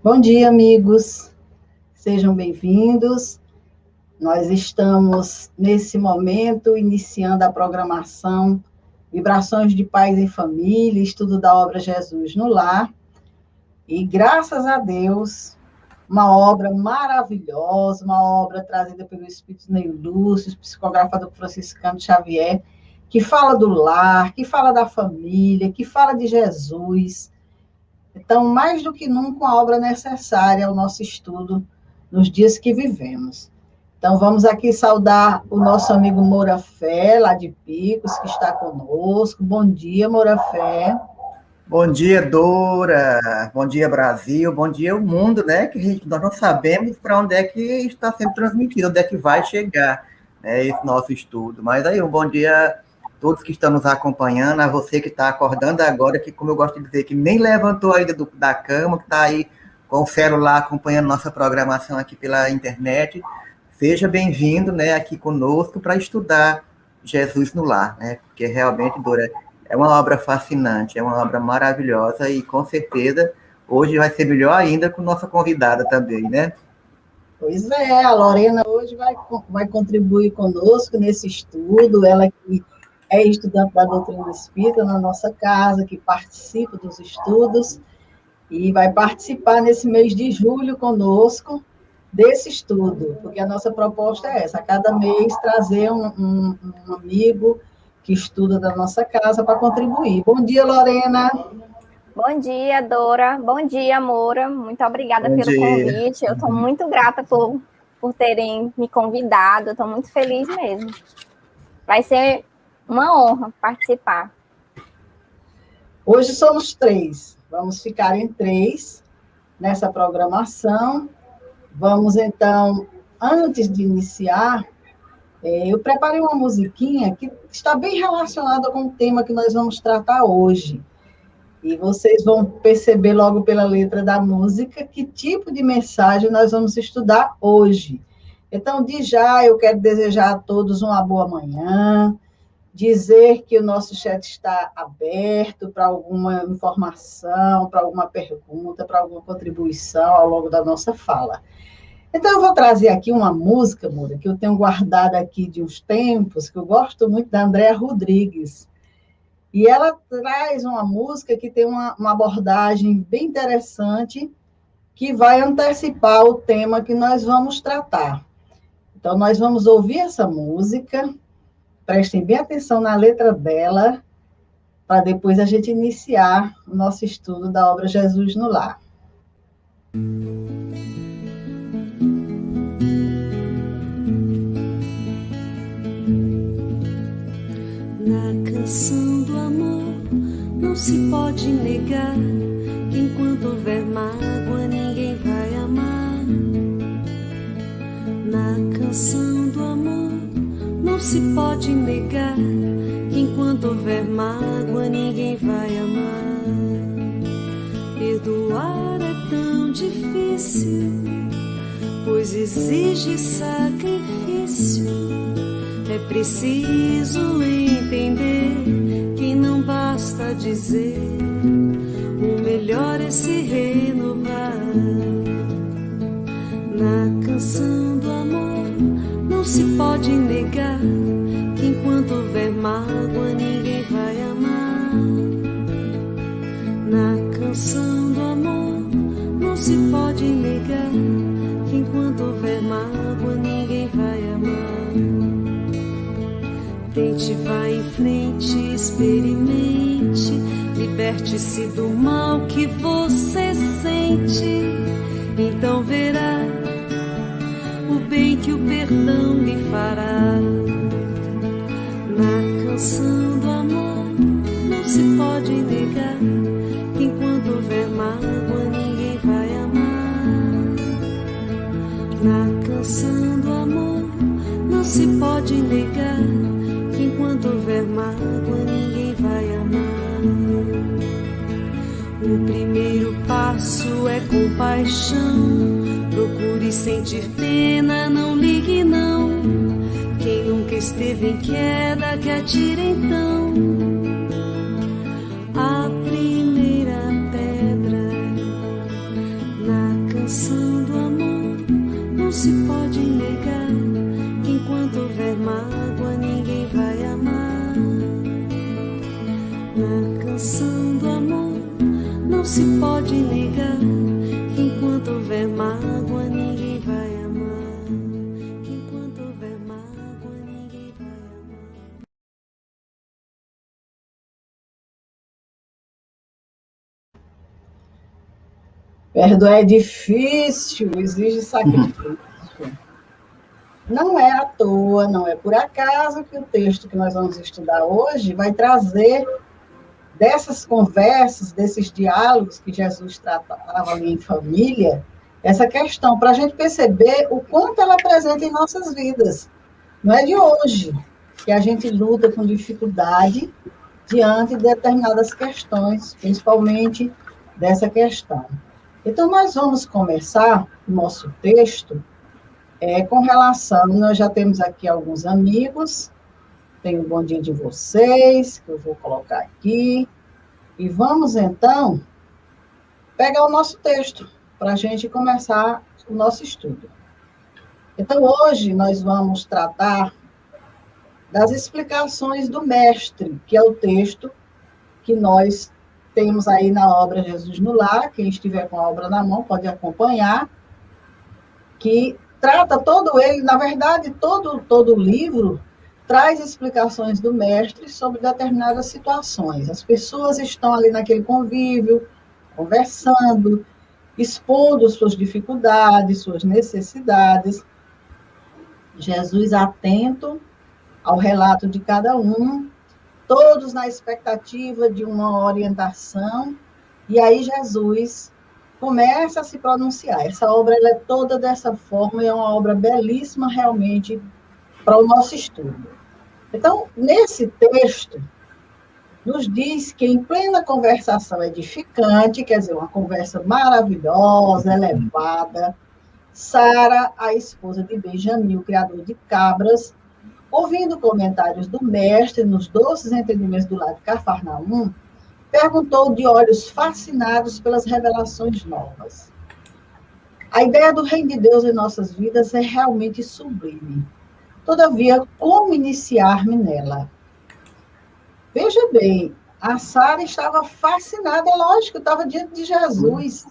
Bom dia, amigos. Sejam bem-vindos. Nós estamos, nesse momento, iniciando a programação Vibrações de Paz em Família, estudo da obra Jesus no Lar. E, graças a Deus, uma obra maravilhosa, uma obra trazida pelo Espírito Ney Lúcio, psicografado por Franciscano Xavier, que fala do lar, que fala da família, que fala de Jesus. Então, mais do que nunca, uma obra necessária ao nosso estudo nos dias que vivemos. Então, vamos aqui saudar o nosso amigo Moura Fé, lá de Picos, que está conosco. Bom dia, Moura Fé. Bom dia, Dora. Bom dia, Brasil. Bom dia, o mundo, né? Que nós não sabemos para onde é que está sendo transmitido, onde é que vai chegar, né, esse nosso estudo. Mas aí, um bom dia a todos que estão nos acompanhando, a você que está acordando agora, que, como eu gosto de dizer, que nem levantou ainda da cama, que está aí com o celular acompanhando nossa programação aqui pela internet. Seja bem-vindo, né, aqui conosco para estudar Jesus no Lar, né? Porque realmente, Dora, é uma obra fascinante, é uma obra maravilhosa e, com certeza, hoje vai ser melhor ainda com nossa convidada também, né? Pois é, a Lorena hoje vai contribuir conosco nesse estudo, ela que é estudante da doutrina espírita na nossa casa, que participa dos estudos, e vai participar nesse mês de julho conosco desse estudo, porque a nossa proposta é essa, a cada mês trazer um amigo que estuda da nossa casa para contribuir. Bom dia, Lorena. Bom dia, Dora. Bom dia, Moura. Muito obrigada pelo convite. Eu estou muito grata por terem me convidado. Estou muito feliz mesmo. Vai ser uma honra participar. Hoje somos 3. Vamos ficar em 3 nessa programação. Vamos, então, antes de iniciar, eu preparei uma musiquinha que está bem relacionada com o tema que nós vamos tratar hoje. E vocês vão perceber logo pela letra da música que tipo de mensagem nós vamos estudar hoje. Então, de já, eu quero desejar a todos uma boa manhã, dizer que o nosso chat está aberto para alguma informação, para alguma pergunta, para alguma contribuição ao longo da nossa fala. Então, eu vou trazer aqui uma música, Moura, que eu tenho guardada aqui de uns tempos, que eu gosto muito, da Andréa Rodrigues. E ela traz uma música que tem uma abordagem bem interessante, que vai antecipar o tema que nós vamos tratar. Então, nós vamos ouvir essa música, prestem bem atenção na letra dela, para depois a gente iniciar o nosso estudo da obra Jesus no Lar. Na canção do amor não se pode negar que enquanto houver mágoa ninguém vai amar. Na canção do amor não se pode negar que enquanto houver mágoa ninguém vai amar. Perdoar é tão difícil, pois exige sacrifício. É preciso entender que não basta dizer, o melhor é se renovar. Na canção do amor não se pode negar que enquanto houver mágoa ninguém vai amar. Na canção do amor não se pode negar que enquanto houver mágoa ninguém vai amar. Tente, vá em frente, experimente, liberte-se do mal que você sente. Então verá o bem que o perdão lhe fará. Na canção do amor não se pode negar que enquanto houver mágoa ninguém vai amar. Na canção do amor não se pode negar que enquanto houver mágoa ninguém vai amar. O primeiro passo é compaixão. Procure sentir pena, não ligue não. Quem nunca esteve em queda, que atire então a primeira pedra. Na Perdoar é difícil, exige sacrifício. Não é à toa, não é por acaso que o texto que nós vamos estudar hoje vai trazer dessas conversas, desses diálogos que Jesus tratava ali em família, essa questão, para a gente perceber o quanto ela é presente em nossas vidas. Não é de hoje que a gente luta com dificuldade diante de determinadas questões, principalmente dessa questão. Então, nós vamos começar o nosso texto com relação, nós já temos aqui alguns amigos, tem o bom dia de vocês, que eu vou colocar aqui, e vamos, então, pegar o nosso texto, para a gente começar o nosso estudo. Então, hoje, nós vamos tratar das explicações do Mestre, que é o texto que nós temos aí na obra Jesus no Lar, quem estiver com a obra na mão pode acompanhar, que trata todo ele, na verdade, todo o livro traz explicações do mestre sobre determinadas situações. As pessoas estão ali naquele convívio, conversando, expondo suas dificuldades, suas necessidades. Jesus atento ao relato de cada um, todos na expectativa de uma orientação, e aí Jesus começa a se pronunciar. Essa obra ela é toda dessa forma e é uma obra belíssima realmente para o nosso estudo. Então, nesse texto, nos diz que em plena conversação edificante, quer dizer, uma conversa maravilhosa, elevada, Sara, a esposa de Benjamim, o criador de cabras, ouvindo comentários do mestre nos doces entendimentos do lado de Cafarnaum, perguntou de olhos fascinados pelas revelações novas. A ideia do reino de Deus em nossas vidas é realmente sublime. Todavia, como iniciar-me nela? Veja bem, a Sara estava fascinada, é lógico, estava diante de Jesus,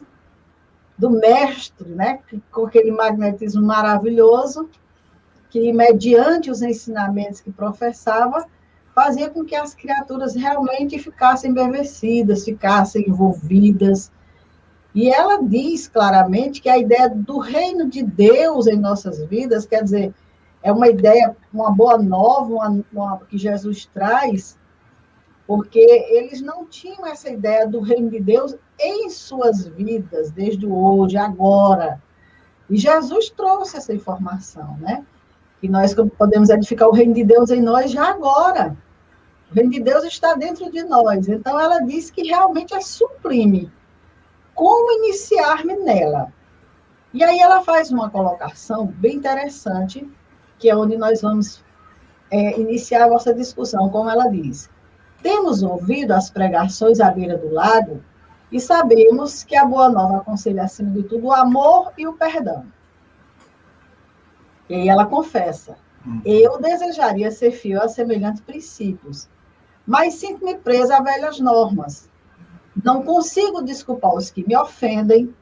do mestre, né, com aquele magnetismo maravilhoso, que, mediante os ensinamentos que professava, fazia com que as criaturas realmente ficassem embevecidas, ficassem envolvidas. E ela diz claramente que a ideia do reino de Deus em nossas vidas, quer dizer, é uma ideia, uma boa nova, que Jesus traz, porque eles não tinham essa ideia do reino de Deus em suas vidas, desde hoje, agora. E Jesus trouxe essa informação, né? Que nós podemos edificar o reino de Deus em nós já agora. O reino de Deus está dentro de nós. Então, ela diz que realmente é sublime. Como iniciar-me nela? E aí ela faz uma colocação bem interessante, que é onde nós vamos iniciar a nossa discussão, como ela diz. Temos ouvido as pregações à beira do lago e sabemos que a Boa Nova aconselha, acima de tudo, o amor e o perdão. E aí ela confessa, eu desejaria ser fiel a semelhantes princípios, mas sinto-me presa a velhas normas. Não consigo desculpar os que me ofendem,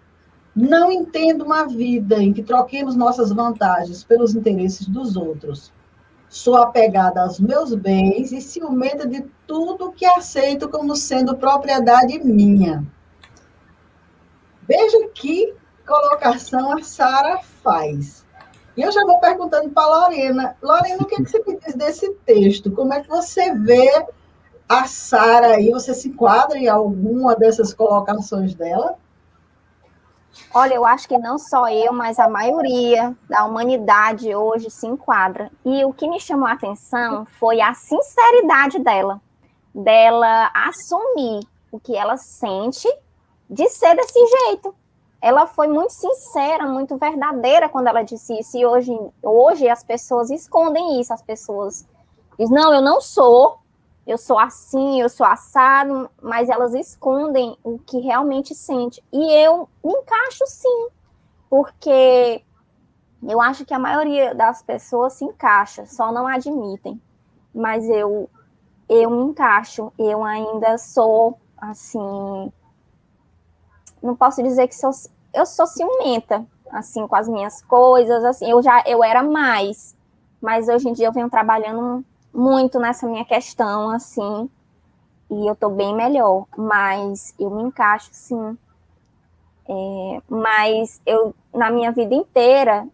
não entendo uma vida em que troquemos nossas vantagens pelos interesses dos outros. Sou apegada aos meus bens e ciumenta de tudo que aceito como sendo propriedade minha. Veja que colocação a Sara faz. E eu já vou perguntando para a Lorena. Lorena, o que você me diz desse texto? Como é que você vê a Sara aí? Você se enquadra em alguma dessas colocações dela? Olha, eu acho que não só eu, mas a maioria da humanidade hoje se enquadra. E o que me chamou a atenção foi a sinceridade dela assumir o que ela sente de ser desse jeito. Ela foi muito sincera, muito verdadeira quando ela disse isso. E hoje as pessoas escondem isso. As pessoas dizem, não, eu não sou, eu sou assim, eu sou assado, mas elas escondem o que realmente sente. E eu me encaixo sim, porque eu acho que a maioria das pessoas se encaixa, só não admitem. Mas eu me encaixo, eu ainda sou, assim, não posso dizer que eu sou ciumenta, assim, com as minhas coisas, assim, eu era mais, mas hoje em dia eu venho trabalhando muito nessa minha questão, assim, e eu tô bem melhor, mas eu me encaixo, sim. Mas na minha vida inteira,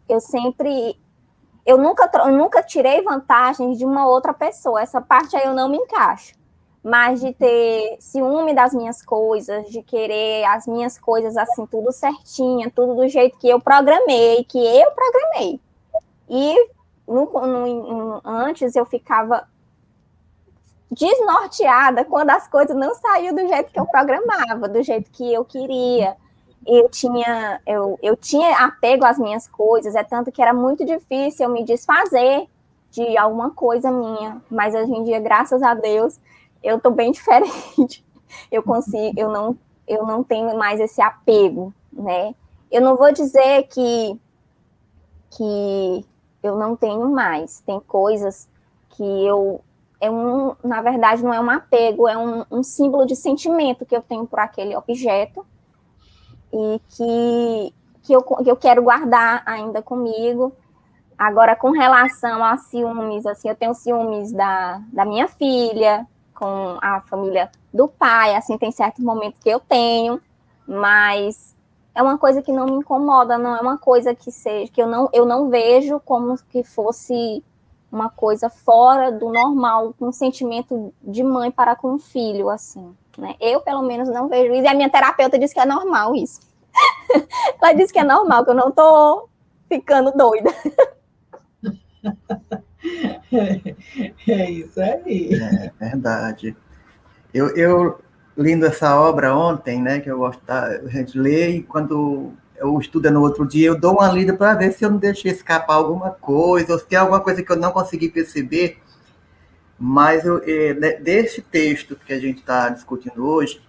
eu nunca tirei vantagem de uma outra pessoa. Essa parte aí eu não me encaixo. Mas de ter ciúme das minhas coisas, de querer as minhas coisas assim, tudo certinha, tudo do jeito que eu programei. E antes eu ficava desnorteada quando as coisas não saíam do jeito que eu programava, do jeito que eu queria. Eu tinha apego às minhas coisas, tanto que era muito difícil eu me desfazer de alguma coisa minha. Mas hoje em dia, graças a Deus, eu estou bem diferente. Eu não tenho mais esse apego, né? Eu não vou dizer que eu não tenho mais. Tem coisas que na verdade, não é um apego, é um símbolo de sentimento que eu tenho por aquele objeto e que eu quero guardar ainda comigo. Agora, com relação a ciúmes, assim, eu tenho ciúmes da minha filha, com a família do pai, assim, tem certos momentos que eu tenho, mas é uma coisa que não me incomoda, não é uma coisa que eu não vejo como que fosse uma coisa fora do normal, um sentimento de mãe para com o filho, assim, né? Eu, pelo menos, não vejo isso, e a minha terapeuta disse que é normal isso. Ela disse que é normal, que eu não tô ficando doida. É isso aí. É verdade. Eu lendo essa obra ontem, né, que eu gosto a gente lê, e quando eu estudo no outro dia, eu dou uma lida para ver se eu não deixei escapar alguma coisa, ou se tem alguma coisa que eu não consegui perceber. Mas desse texto que a gente está discutindo hoje,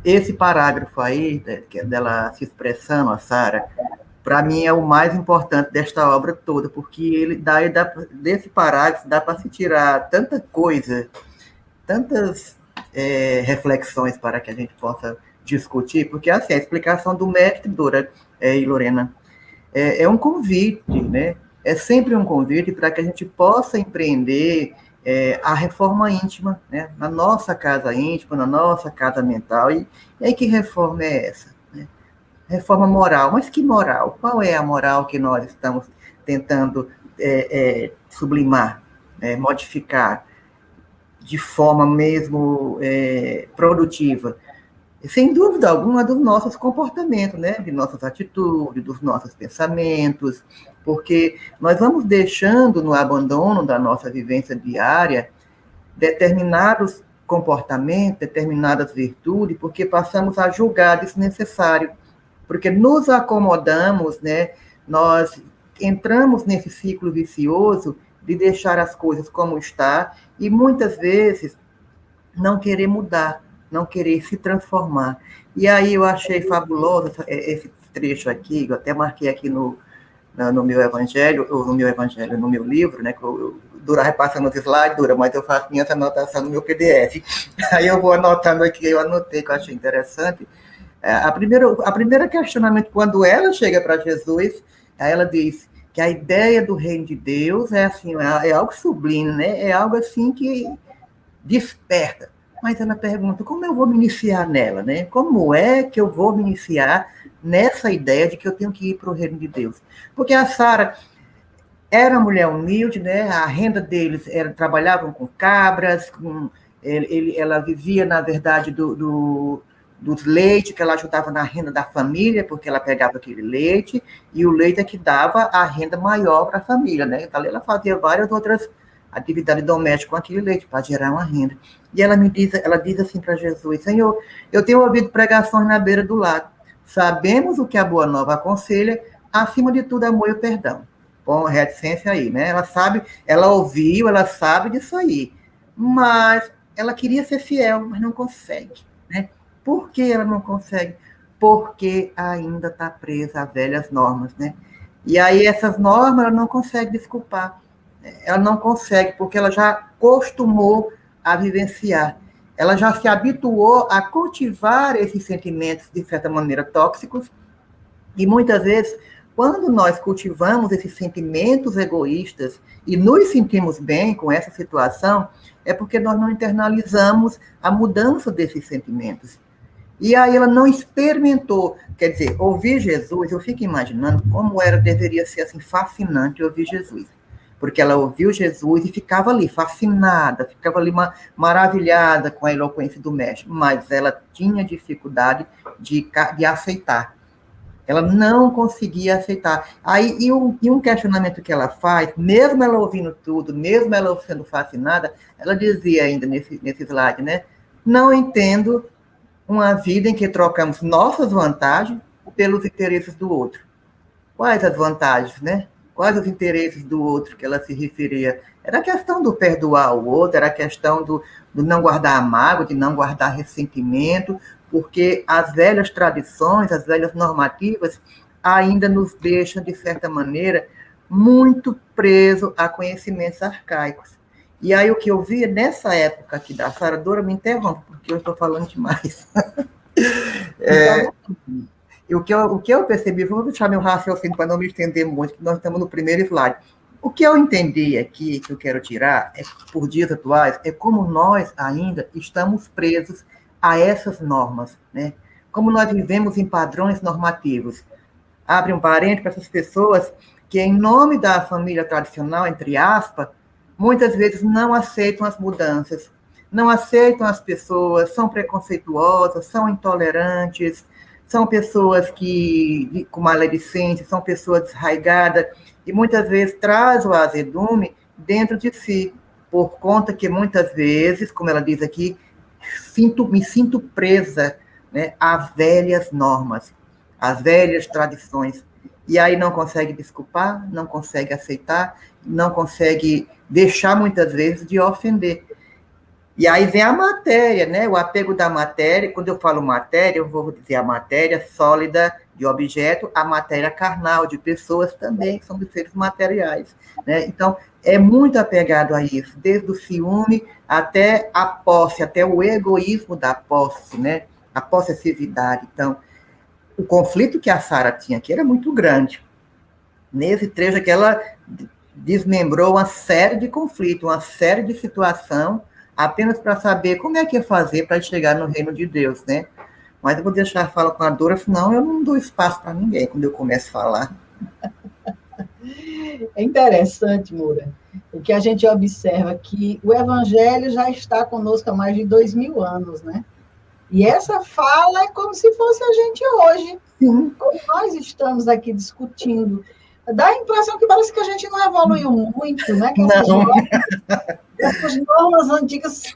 esse parágrafo aí, que é dela se expressando, a Sara, para mim é o mais importante desta obra toda, porque desse parágrafo dá para se tirar tanta coisa, tantas reflexões para que a gente possa discutir, porque assim, a explicação do mestre, Dora e Lorena, é um convite, né? É sempre um convite para que a gente possa empreender a reforma íntima, né? Na nossa casa íntima, na nossa casa mental. E aí, que reforma é essa? Né? Reforma moral. Mas que moral? Qual é a moral que nós estamos tentando sublimar, modificar de forma mesmo produtiva? Sem dúvida alguma, dos nossos comportamentos, né? De nossas atitudes, dos nossos pensamentos, porque nós vamos deixando no abandono da nossa vivência diária determinados comportamentos, determinadas virtudes, porque passamos a julgar desnecessário, porque nos acomodamos, né? Nós entramos nesse ciclo vicioso de deixar as coisas como está e muitas vezes não querer mudar, não querer se transformar. E aí eu achei fabuloso esse trecho aqui, eu até marquei aqui no meu evangelho, ou no meu livro, né, que eu Dura repassando os slides, Dura, mas eu faço minha anotação no meu PDF. Aí eu vou anotando aqui, eu anotei, que eu achei interessante. A primeira questionamento, quando ela chega para Jesus, ela diz que a ideia do reino de Deus é assim, é algo sublime, né? É algo assim que desperta. Mas ela pergunta, como eu vou me iniciar nela, né? Como é que eu vou me iniciar nessa ideia de que eu tenho que ir para o reino de Deus? Porque a Sara era uma mulher humilde, né? A renda deles trabalhavam com cabras, ela vivia, na verdade, dos leites, que ela ajudava na renda da família, porque ela pegava aquele leite, e o leite é que dava a renda maior para a família, né? Então, ela fazia várias outras atividades domésticas com aquele leite, para gerar uma renda. E ela diz assim para Jesus, Senhor, eu tenho ouvido pregações na beira do lago, sabemos o que a Boa Nova aconselha, acima de tudo, amor e o perdão. Bom, reticência aí, né? Ela sabe, ela ouviu, ela sabe disso aí, mas ela queria ser fiel, mas não consegue, né? Por que ela não consegue? Porque ainda está presa a velhas normas, né? E aí essas normas ela não consegue desculpar. Ela não consegue, porque ela já acostumou a vivenciar. Ela já se habituou a cultivar esses sentimentos, de certa maneira, tóxicos. E muitas vezes, quando nós cultivamos esses sentimentos egoístas e nos sentimos bem com essa situação, é porque nós não internalizamos a mudança desses sentimentos. E aí ela não experimentou. Quer dizer, ouvir Jesus, eu fico imaginando como deveria ser assim, fascinante ouvir Jesus. Porque ela ouviu Jesus e ficava ali, fascinada, ficava ali maravilhada com a eloquência do mestre, mas ela tinha dificuldade de aceitar. Ela não conseguia aceitar. Aí, e um questionamento que ela faz, mesmo ela ouvindo tudo, mesmo ela sendo fascinada, ela dizia ainda nesse slide, né? Não entendo uma vida em que trocamos nossas vantagens pelos interesses do outro. Quais as vantagens, né? Quais os interesses do outro que ela se referia? Era a questão do perdoar o outro, era a questão do não guardar mágoa, de não guardar ressentimento, porque as velhas tradições, as velhas normativas, ainda nos deixam, de certa maneira, muito presos a conhecimentos arcaicos. E aí o que eu via nessa época aqui da Sara, Dora, me interrompe, porque eu estou falando demais. O que eu percebi, vou deixar meu raciocínio para não me estender muito, que nós estamos no primeiro slide. O que eu entendi aqui, que eu quero tirar, por dias atuais, é como nós ainda estamos presos a essas normas, né? Como nós vivemos em padrões normativos. Abre um parênteses para essas pessoas que, em nome da família tradicional, entre aspas, muitas vezes não aceitam as mudanças, não aceitam as pessoas, são preconceituosas, são intolerantes, são pessoas com maledicência, são pessoas desraigadas, e muitas vezes traz o azedume dentro de si, por conta que muitas vezes, como ela diz aqui, me sinto presa, né, às velhas normas, às velhas tradições. E aí não consegue desculpar, não consegue aceitar, não consegue deixar muitas vezes de ofender. E aí vem a matéria, né? O apego da matéria. Quando eu falo matéria, eu vou dizer a matéria sólida de objeto, a matéria carnal de pessoas também, que são dos seres materiais, né? Então, é muito apegado a isso, desde o ciúme até a posse, até o egoísmo da posse, né? A possessividade. Então, o conflito que a Sara tinha aqui era muito grande. Nesse trecho que ela desmembrou uma série de conflitos, uma série de situações, apenas para saber como é que ia fazer para chegar no reino de Deus, né? Mas eu vou deixar a fala com a Dora, senão eu não dou espaço para ninguém quando eu começo a falar. É interessante, Moura, o que a gente observa que o Evangelho já está conosco há mais de 2000 anos, né? E essa fala é como se fosse a gente hoje, como nós estamos aqui discutindo. Dá a impressão que parece que a gente não evoluiu muito, né? Que essas normas antigas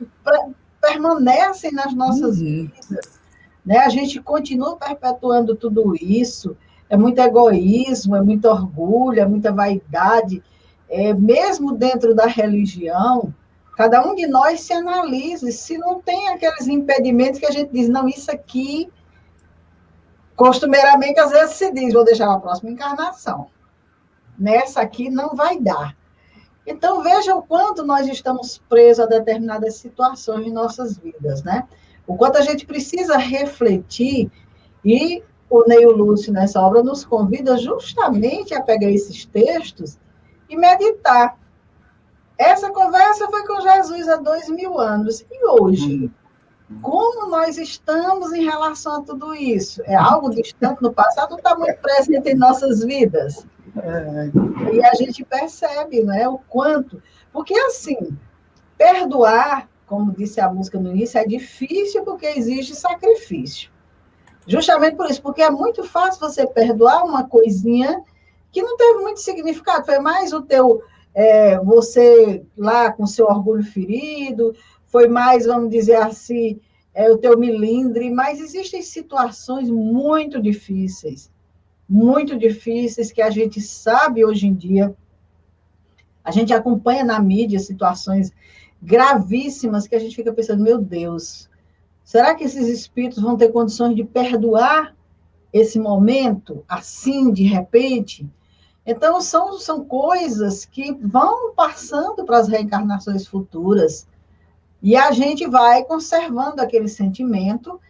permanecem nas nossas vidas, né? A gente continua perpetuando tudo isso, é muito egoísmo, é muito orgulho, é muita vaidade, mesmo dentro da religião, cada um de nós se analise, se não tem aqueles impedimentos que a gente diz, não, isso aqui, costumeiramente, às vezes se diz, vou deixar a próxima encarnação. Nessa aqui não vai dar. Então, veja o quanto nós estamos presos a determinadas situações em nossas vidas, né? O quanto a gente precisa refletir, e o Neio Lúcio, nessa obra, nos convida justamente a pegar esses textos e meditar. Essa conversa foi com Jesus há 2000 anos. E hoje? Como nós estamos em relação a tudo isso? É algo distante no passado ou está muito presente em nossas vidas? E a gente percebe, né, o quanto. Porque, assim, perdoar, como disse a música no início, é difícil porque exige sacrifício. Justamente por isso, porque é muito fácil você perdoar uma coisinha que não teve muito significado, foi mais o teu, você lá com seu orgulho ferido, foi mais, vamos dizer assim, o teu milindre, mas existem situações muito difíceis que a gente sabe hoje em dia, a gente acompanha na mídia situações gravíssimas que a gente fica pensando, meu Deus, será que esses espíritos vão ter condições de perdoar esse momento, assim, de repente? Então, são coisas que vão passando para as reencarnações futuras, e a gente vai conservando aquele sentimento,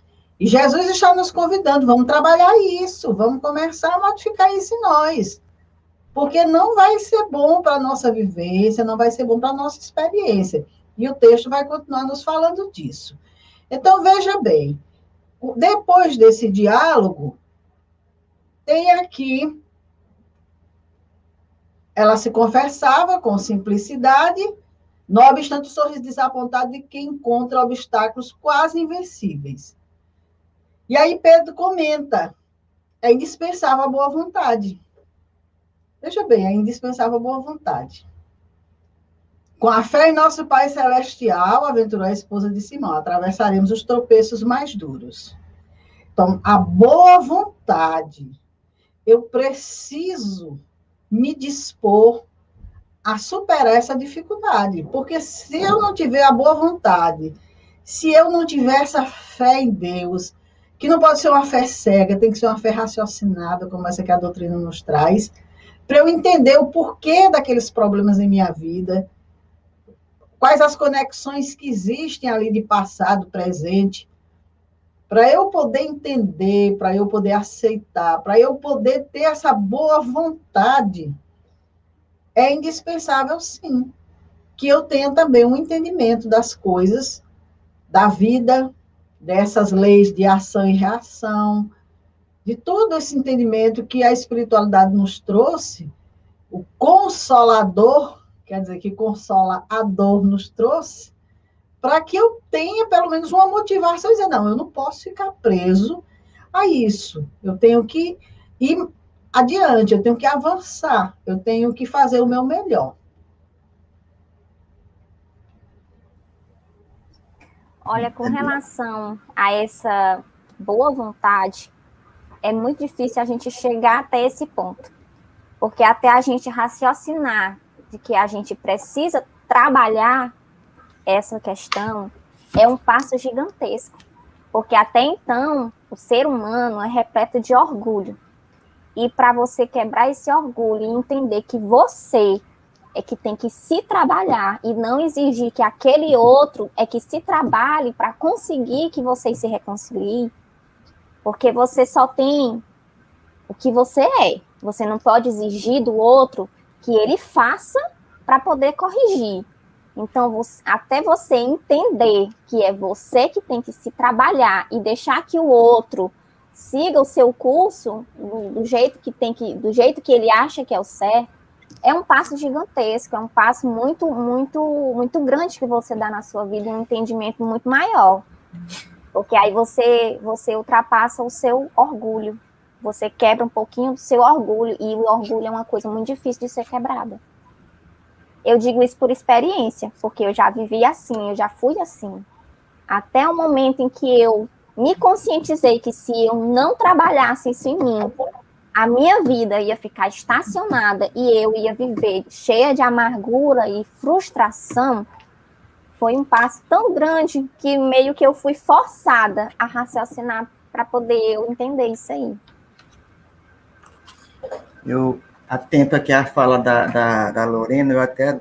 e Jesus está nos convidando, vamos trabalhar isso, vamos começar a modificar isso em nós, porque não vai ser bom para a nossa vivência, não vai ser bom para a nossa experiência, e o texto vai continuar nos falando disso. Então, veja bem, Depois desse diálogo, tem aqui, ela se conversava com simplicidade, não obstante o sorriso desapontado de quem encontra obstáculos quase invencíveis. E aí Pedro comenta, é indispensável a boa vontade. Veja bem, é indispensável a boa vontade. Com a fé em nosso Pai Celestial, aventurou a esposa de Simão, atravessaremos os tropeços mais duros. Então, a boa vontade, eu preciso me dispor a superar essa dificuldade, porque se eu não tiver a boa vontade, se eu não tiver essa fé em Deus, que não pode ser uma fé cega, tem que ser uma fé raciocinada, como essa que a doutrina nos traz, para eu entender o porquê daqueles problemas em minha vida, quais as conexões que existem ali de passado, presente, para eu poder entender, para eu poder aceitar, para eu poder ter essa boa vontade, é indispensável, sim, que eu tenha também um entendimento das coisas, da vida, dessas leis de ação e reação, de todo esse entendimento que a espiritualidade nos trouxe, o Consolador, quer dizer, que consola a dor nos trouxe, para que eu tenha pelo menos uma motivação, dizer, não, eu não posso ficar preso a isso, eu tenho que ir adiante, eu tenho que avançar, eu tenho que fazer o meu melhor. Olha, com relação a essa boa vontade, é muito difícil a gente chegar até esse ponto, porque até a gente raciocinar de que a gente precisa trabalhar essa questão é um passo gigantesco, porque até então o ser humano é repleto de orgulho, e para você quebrar esse orgulho e entender que você é que tem que se trabalhar e não exigir que aquele outro é que se trabalhe para conseguir que vocês se reconciliem, porque você só tem o que você é. Você não pode exigir do outro que ele faça para poder corrigir. Então, até você entender que é você que tem que se trabalhar e deixar que o outro siga o seu curso do jeito que ele acha que é o certo, é um passo gigantesco, é um passo muito, muito, muito grande que você dá na sua vida, um entendimento muito maior. Porque aí você ultrapassa o seu orgulho, você quebra um pouquinho do seu orgulho, e o orgulho é uma coisa muito difícil de ser quebrada. Eu digo isso por experiência, porque eu já vivi assim, eu já fui assim. Até o momento em que eu me conscientizei que se eu não trabalhasse isso em mim, a minha vida ia ficar estacionada e eu ia viver cheia de amargura e frustração, foi um passo tão grande que meio que eu fui forçada a raciocinar para poder eu entender isso aí. Eu atento aqui à fala da Lorena, eu até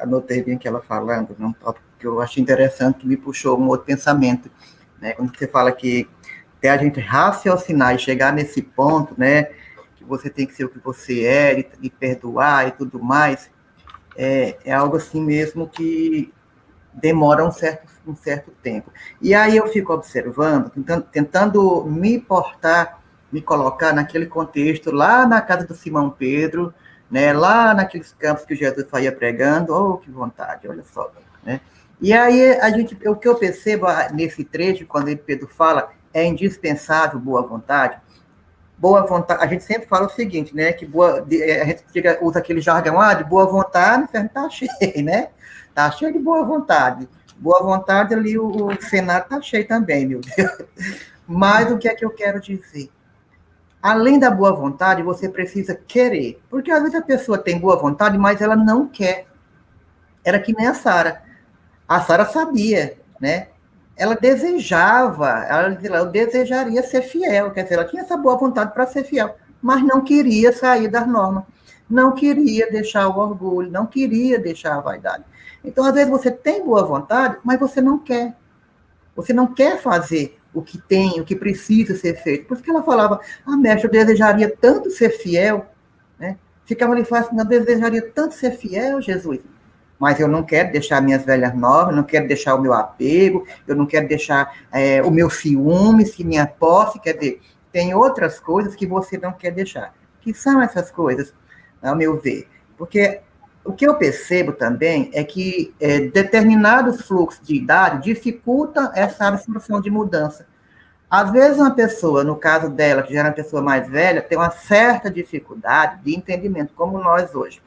anotei bem que ela falando, num tópico que eu achei interessante, que me puxou um outro pensamento, né? Quando você fala que até a gente raciocinar e chegar nesse ponto, né, que você tem que ser o que você é, e perdoar e tudo mais, é algo assim mesmo que demora um certo tempo. E aí eu fico observando, tentando me colocar naquele contexto, lá na casa do Simão Pedro, né, lá naqueles campos que Jesus ia pregando, oh, que vontade, olha só, né? E aí, o que eu percebo nesse trecho, quando Pedro fala, é indispensável boa vontade. Boa vontade, a gente sempre fala o seguinte, né, que a gente usa aquele jargão, de boa vontade, o inferno está cheio, né? Está cheio de boa vontade. Boa vontade ali, o Senado está cheio também, meu Deus. Mas o que é que eu quero dizer? Além da boa vontade, você precisa querer. Porque às vezes a pessoa tem boa vontade, mas ela não quer. Era que nem a Sara. A Sara sabia, né? Ela desejava, eu desejaria ser fiel, quer dizer, ela tinha essa boa vontade para ser fiel, mas não queria sair das normas, não queria deixar o orgulho, não queria deixar a vaidade. Então, às vezes, você tem boa vontade, mas você não quer. Você não quer fazer o que tem, o que precisa ser feito. Por isso que ela falava, mestre, eu desejaria tanto ser fiel, né? Ficava ali fácil, eu desejaria tanto ser fiel, Jesus. mas eu não quero deixar minhas velhas novas, eu não quero deixar o meu apego, eu não quero deixar o meu ciúmes, minha posse, quer dizer, tem outras coisas que você não quer deixar. Que são essas coisas, ao meu ver? Porque o que eu percebo também é que determinados fluxos de idade dificultam essa absorção de mudança. Às vezes uma pessoa, no caso dela, que já era uma pessoa mais velha, tem uma certa dificuldade de entendimento, como nós hoje.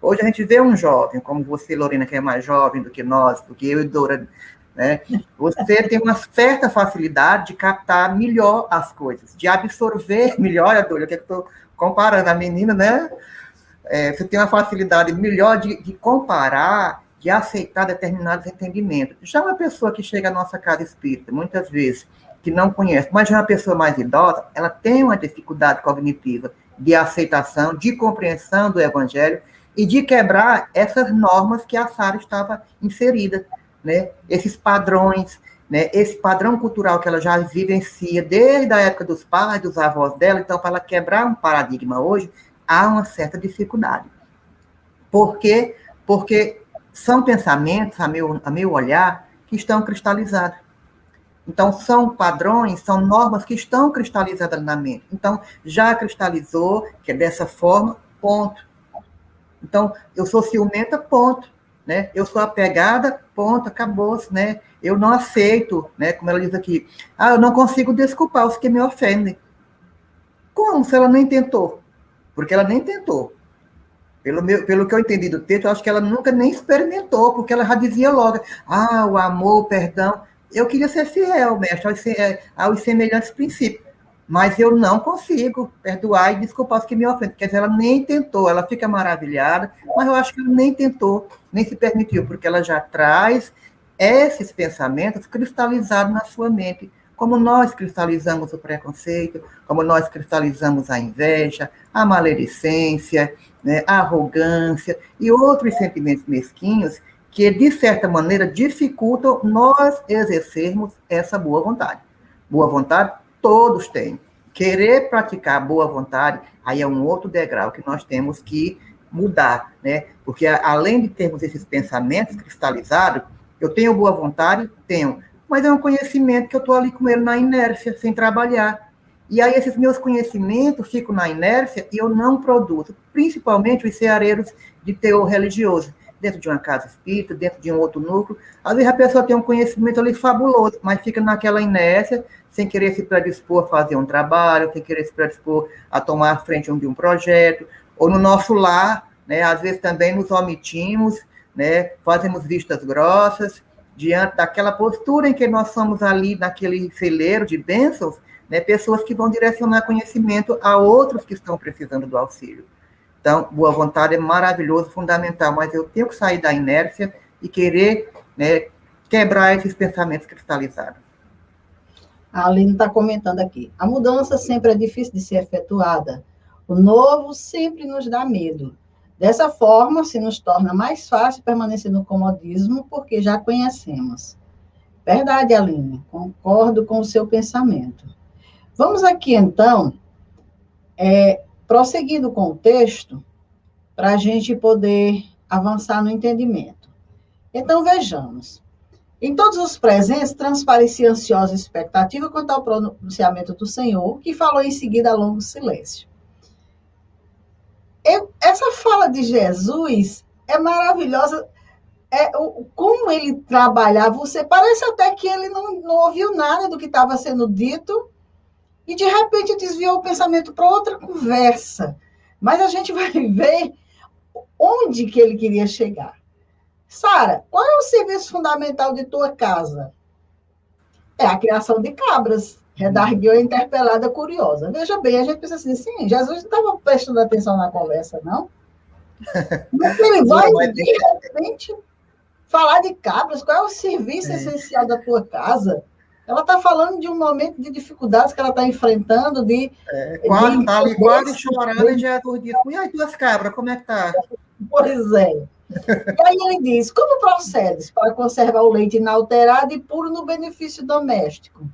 Hoje a gente vê um jovem, como você, Lorena, que é mais jovem do que nós, do que eu e Dora, né? Você tem uma certa facilidade de captar melhor as coisas, de absorver melhor, a Dora, que eu estou comparando a menina, né? Você tem uma facilidade melhor de comparar, de aceitar determinados entendimentos. Já uma pessoa que chega à nossa casa espírita, muitas vezes, que não conhece, mas já uma pessoa mais idosa, ela tem uma dificuldade cognitiva de aceitação, de compreensão do evangelho e de quebrar essas normas que a Sara estava inserida, né? Esses padrões, né? Esse padrão cultural que ela já vivencia desde a época dos pais, dos avós dela. Então, para ela quebrar um paradigma hoje, há uma certa dificuldade. Por quê? Porque são pensamentos, a meu olhar, que estão cristalizados. Então, são padrões, são normas que estão cristalizadas na mente. Então, já cristalizou, que é dessa forma, ponto. Então, eu sou ciumenta, ponto. Né? Eu sou apegada, ponto, acabou-se, né? Eu não aceito, né? Como ela diz aqui, eu não consigo desculpar os que me ofendem. Como? Se ela nem tentou? Porque ela nem tentou. Pelo que eu entendi do texto, eu acho que ela nunca nem experimentou, porque ela já dizia logo, o amor, o perdão. Eu queria ser fiel, mestre, aos semelhantes princípios, mas eu não consigo perdoar e desculpar os que me ofendem. Quer dizer, ela nem tentou, ela fica maravilhada, mas eu acho que ela nem tentou, nem se permitiu, porque ela já traz esses pensamentos cristalizados na sua mente, como nós cristalizamos o preconceito, como nós cristalizamos a inveja, a maledicência, né, a arrogância e outros sentimentos mesquinhos que, de certa maneira, dificultam nós exercermos essa boa vontade. Boa vontade, todos têm. Querer praticar boa vontade, aí é um outro degrau que nós temos que mudar, né? Porque, além de termos esses pensamentos cristalizados, eu tenho boa vontade? Tenho. Mas é um conhecimento que eu estou ali com ele na inércia, sem trabalhar. E aí esses meus conhecimentos ficam na inércia e eu não produzo, principalmente os ceareiros de teor religioso. Dentro de uma casa espírita, dentro de um outro núcleo. Às vezes a pessoa tem um conhecimento ali fabuloso, mas fica naquela inércia, sem querer se predispor a fazer um trabalho, sem querer se predispor a tomar a frente de um projeto, ou no nosso lar, né, às vezes também nos omitimos, né, fazemos vistas grossas, diante daquela postura em que nós somos ali, naquele celeiro de bênçãos, né, pessoas que vão direcionar conhecimento a outros que estão precisando do auxílio. Então, boa vontade é maravilhoso, fundamental, mas eu tenho que sair da inércia e querer, né, quebrar esses pensamentos cristalizados. A Aline está comentando aqui. A mudança sempre é difícil de ser efetuada. O novo sempre nos dá medo. Dessa forma, se nos torna mais fácil permanecer no comodismo, porque já conhecemos. Verdade, Aline. Concordo com o seu pensamento. Vamos aqui, então, prosseguindo com o texto, para a gente poder avançar no entendimento. Então, vejamos. Em todos os presentes, transparecia ansiosa expectativa quanto ao pronunciamento do Senhor, que falou em seguida a longo silêncio. Essa fala de Jesus é maravilhosa. Como ele trabalhava, você parece até que ele não ouviu nada do que estava sendo dito, e de repente desviou o pensamento para outra conversa. Mas a gente vai ver onde que ele queria chegar. Sara, qual é o serviço fundamental de tua casa? É a criação de cabras. Redarguiu a interpelada curiosa. Veja bem, a gente pensa assim, sim, Jesus não estava prestando atenção na conversa, não? Mas ele vai, de repente, falar de cabras. Qual é o serviço essencial da tua casa? Ela está falando de um momento de dificuldades que ela está enfrentando, quase está ali, quase chorando, e Jesus diz, e aí, tuas cabras, como é que tá? Pois é. E aí ele diz, como procedes para conservar o leite inalterado e puro no benefício doméstico?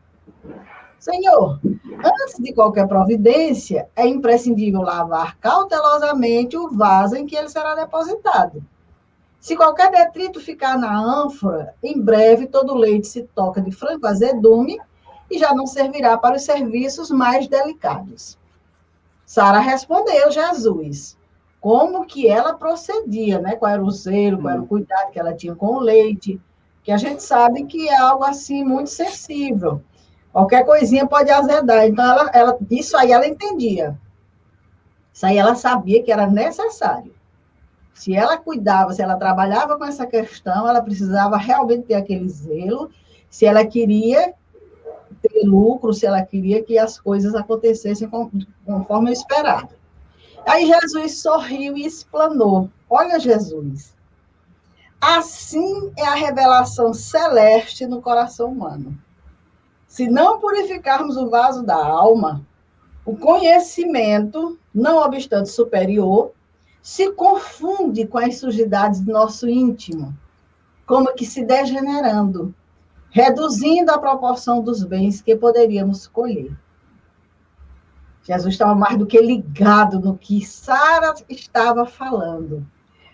Senhor, antes de qualquer providência, é imprescindível lavar cautelosamente o vaso em que ele será depositado. Se qualquer detrito ficar na ânfora, em breve todo o leite se toca de franco azedume e já não servirá para os serviços mais delicados. Sara respondeu Jesus como que ela procedia, né? Qual era o zelo, qual era o cuidado que ela tinha com o leite, que a gente sabe que é algo assim muito sensível. Qualquer coisinha pode azedar. Então, isso aí ela entendia. Isso aí ela sabia que era necessário. Se ela cuidava, se ela trabalhava com essa questão, ela precisava realmente ter aquele zelo, se ela queria ter lucro, se ela queria que as coisas acontecessem conforme o esperado. Aí Jesus sorriu e explanou. Olha, Jesus, assim é a revelação celeste no coração humano. Se não purificarmos o vaso da alma, o conhecimento, não obstante superior, se confunde com as sujidades do nosso íntimo, como que se degenerando, reduzindo a proporção dos bens que poderíamos colher. Jesus estava mais do que ligado no que Sara estava falando,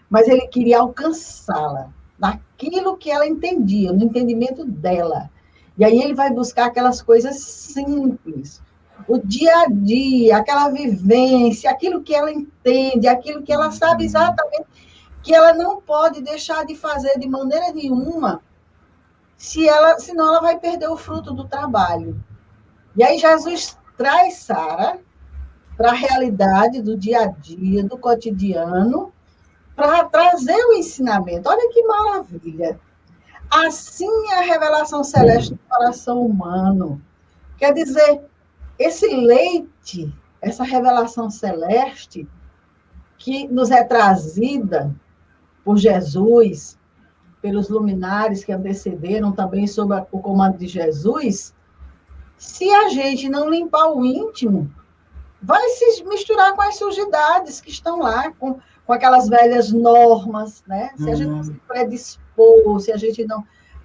mas ele queria alcançá-la, naquilo que ela entendia, no entendimento dela. E aí ele vai buscar aquelas coisas simples, o dia a dia, aquela vivência, aquilo que ela entende, aquilo que ela sabe exatamente, que ela não pode deixar de fazer de maneira nenhuma, senão ela vai perder o fruto do trabalho. E aí Jesus traz Sara para a realidade do dia a dia, do cotidiano, para trazer o ensinamento. Olha que maravilha! Assim é a revelação celeste do coração humano. Quer dizer, esse leite, essa revelação celeste, que nos é trazida por Jesus, pelos luminares que antecederam também sob o comando de Jesus, se a gente não limpar o íntimo, vai se misturar com as sujidades que estão lá, com aquelas velhas normas, né? Se a gente não se predispor, se a gente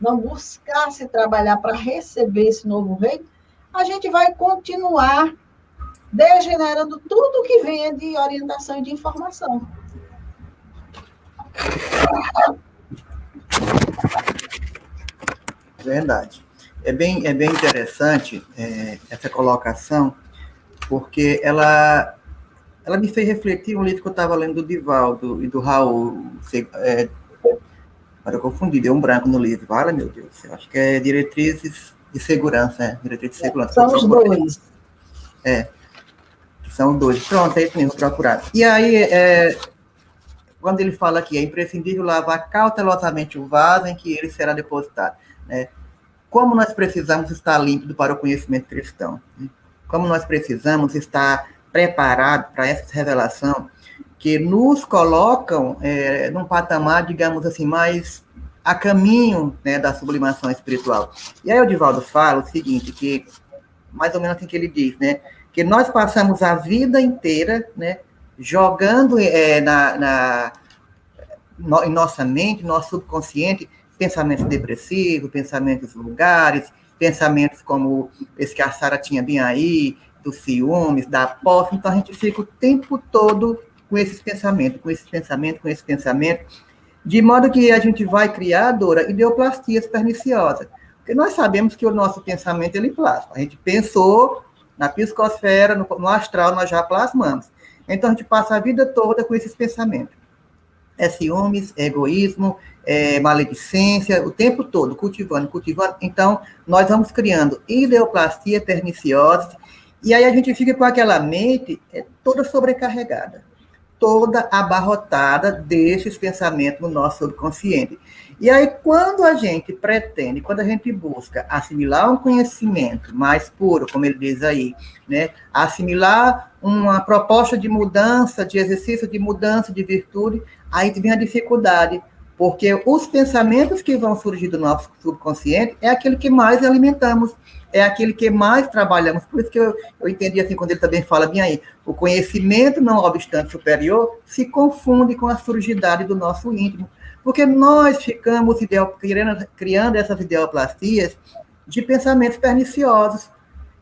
não buscar se trabalhar para receber esse novo reino, a gente vai continuar degenerando tudo que venha de orientação e de informação. Verdade. É bem interessante essa colocação, porque ela me fez refletir um livro que eu estava lendo do Divaldo e do Raul. Agora eu confundi, deu um branco no livro. Vale, meu Deus. Eu acho que é Diretrizes de Segurança. Diretrizes de Segurança. São os dois. São dois. Pronto, é isso mesmo, vou procurar. E aí, quando ele fala que é imprescindível lavar cautelosamente o vaso em que ele será depositado, né? Como nós precisamos estar límpidos para o conhecimento cristão, né? Como nós precisamos estar preparados para essa revelação que nos colocam num patamar, digamos assim, mais a caminho, né, da sublimação espiritual. E aí o Divaldo fala o seguinte, que mais ou menos assim que ele diz, né, que nós passamos a vida inteira, né, jogando em nossa mente, nosso subconsciente, pensamentos depressivos, pensamentos vulgares, pensamentos como esse que a Sara tinha bem aí, dos ciúmes, da posse. Então a gente fica o tempo todo com esses pensamentos, de modo que a gente vai criar, Dora, ideoplastias perniciosas. Porque nós sabemos que o nosso pensamento, ele plasma. A gente pensou na psicosfera, no astral, nós já plasmamos. Então, a gente passa a vida toda com esses pensamentos. É ciúmes, é egoísmo, é maledicência, o tempo todo, cultivando. Então, nós vamos criando ideoplastia perniciosa, e aí a gente fica com aquela mente toda sobrecarregada, toda abarrotada desses pensamentos no nosso subconsciente. E aí, quando a gente pretende, quando a gente busca assimilar um conhecimento mais puro, como ele diz aí, né, assimilar uma proposta de mudança, de exercício de mudança, de virtude, aí vem a dificuldade, porque os pensamentos que vão surgir do nosso subconsciente é aquele que mais alimentamos, é aquele que mais trabalhamos. Por isso que eu entendi assim, quando ele também fala bem aí, o conhecimento, não obstante superior, se confunde com a sujidade do nosso íntimo. Porque nós ficamos criando essas ideoplastias de pensamentos perniciosos.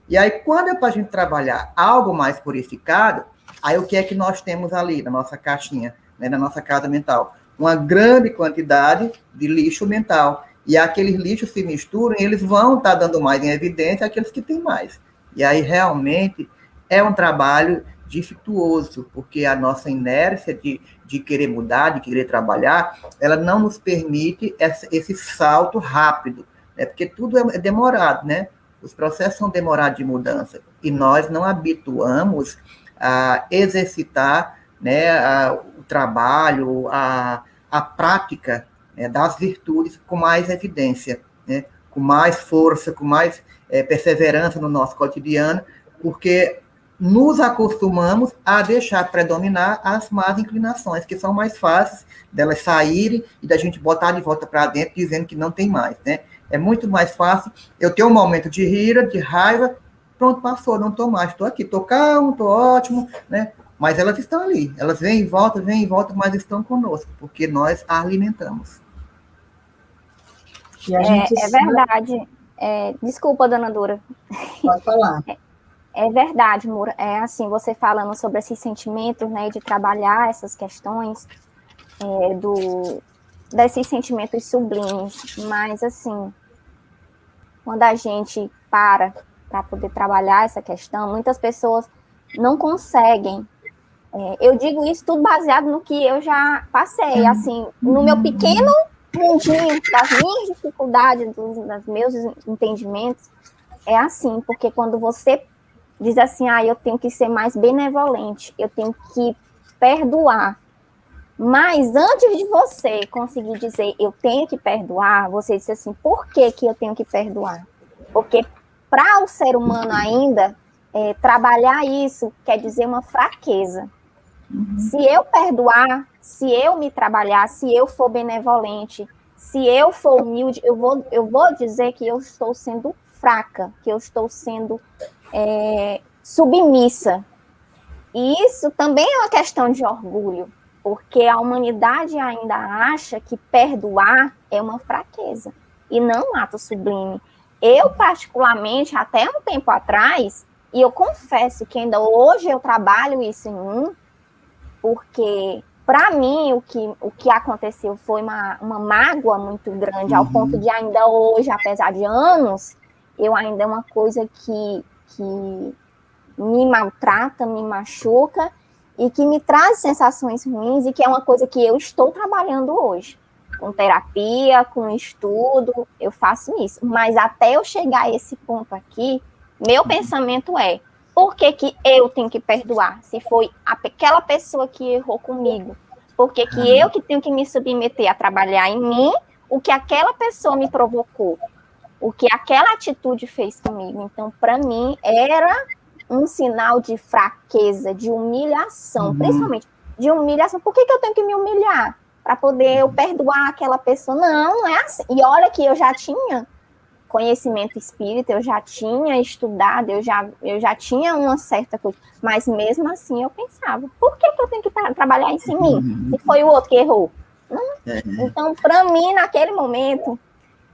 E aí, quando é para a gente trabalhar algo mais purificado, aí o que é que nós temos ali na nossa caixinha, né, na nossa casa mental? uma grande quantidade de lixo mental. E aqueles lixos se misturam e eles vão estar dando mais em evidência aqueles que têm mais. E aí, realmente, é um trabalho dificultoso, porque a nossa inércia de querer mudar, de querer trabalhar, ela não nos permite esse salto rápido, né? Porque tudo é demorado, né? Os processos são demorados de mudança. E nós não habituamos a exercitar, né, o trabalho, a prática, né, das virtudes com mais evidência, né? Com mais força, com mais perseverança no nosso cotidiano, porque nos acostumamos a deixar predominar as más inclinações, que são mais fáceis delas saírem e da gente botar de volta para dentro, dizendo que não tem mais, né? É muito mais fácil eu ter um momento de ira, de raiva, pronto, passou, não estou mais, estou aqui, estou calmo, estou ótimo, né? Mas elas estão ali, elas vêm e voltam, mas estão conosco, porque nós a alimentamos. E a gente verdade. Desculpa, dona Dora. Pode falar. É verdade, Moura. É assim, você falando sobre esses sentimentos, né, de trabalhar essas questões desses sentimentos sublimes, mas assim, quando a gente para poder trabalhar essa questão, muitas pessoas não conseguem. Eu digo isso tudo baseado no que eu já passei, assim, no meu pequeno mundinho, das minhas dificuldades, dos meus entendimentos, é assim, porque quando você diz assim, eu tenho que ser mais benevolente, eu tenho que perdoar, mas antes de você conseguir dizer, eu tenho que perdoar, você disse assim, por que eu tenho que perdoar? Porque para o ser humano ainda, trabalhar isso quer dizer uma fraqueza. Se eu perdoar, se eu me trabalhar, se eu for benevolente, se eu for humilde, eu vou dizer que eu estou sendo fraca, que eu estou sendo submissa. E isso também é uma questão de orgulho, porque a humanidade ainda acha que perdoar é uma fraqueza e não um ato sublime. Eu, particularmente, até um tempo atrás, e eu confesso que ainda hoje eu trabalho isso em mim, porque, para mim, o que aconteceu foi uma mágoa muito grande, ao ponto de ainda hoje, apesar de anos, eu ainda é uma coisa que me maltrata, me machuca, e que me traz sensações ruins, e que é uma coisa que eu estou trabalhando hoje. Com terapia, com estudo, eu faço isso. Mas até eu chegar a esse ponto aqui, meu pensamento é, por que eu tenho que perdoar? Se foi aquela pessoa que errou comigo, por que eu que tenho que me submeter a trabalhar em mim o que aquela pessoa me provocou, o que aquela atitude fez comigo? Então, para mim, era um sinal de fraqueza, de humilhação, principalmente de humilhação. Por que eu tenho que me humilhar? Para poder eu perdoar aquela pessoa? Não é assim. E olha que eu já tinha conhecimento espírita, eu já tinha estudado, eu já tinha uma certa coisa, mas mesmo assim eu pensava, por que eu tenho que trabalhar isso em mim? Se foi o outro que errou? Não. Então, para mim, naquele momento,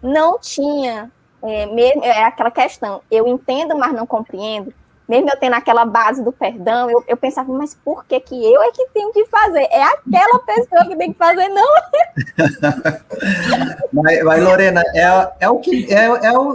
não tinha, aquela questão, eu entendo, mas não compreendo. Mesmo eu tendo aquela base do perdão, eu pensava, mas por que eu é que tenho que fazer? É aquela pessoa que tem que fazer, não é? Mas Lorena,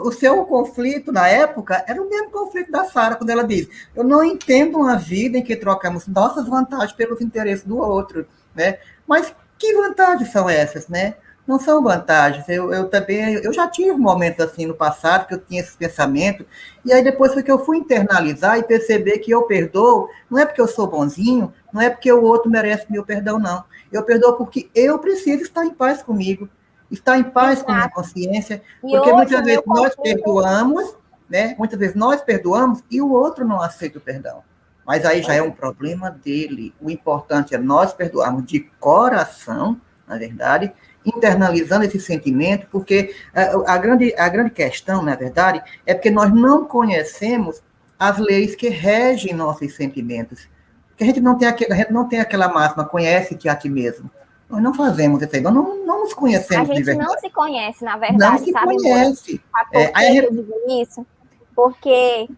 o seu conflito na época era o mesmo conflito da Sara, quando ela diz, eu não entendo uma vida em que trocamos nossas vantagens pelos interesses do outro, né? Mas que vantagens são essas, né? Não são vantagens. Eu já tive momentos assim no passado que eu tinha esse pensamento, e aí depois foi que eu fui internalizar e perceber que eu perdoo, não é porque eu sou bonzinho, não é porque o outro merece meu perdão, não. Eu perdoo porque eu preciso estar em paz comigo, estar em paz com a minha consciência, porque muitas vezes nós perdoamos, né? Muitas vezes nós perdoamos e o outro não aceita o perdão. Mas aí já é um problema dele. O importante é nós perdoarmos de coração, na verdade, internalizando esse sentimento, porque a grande questão, na verdade, é porque nós não conhecemos as leis que regem nossos sentimentos. Porque a gente não tem aquela máxima, conhece-te a ti mesmo. Nós não fazemos isso aí, nós não nos conhecemos de verdade. A gente não se conhece, na verdade, não se conhece. Sabe por que eu digo isso? Porque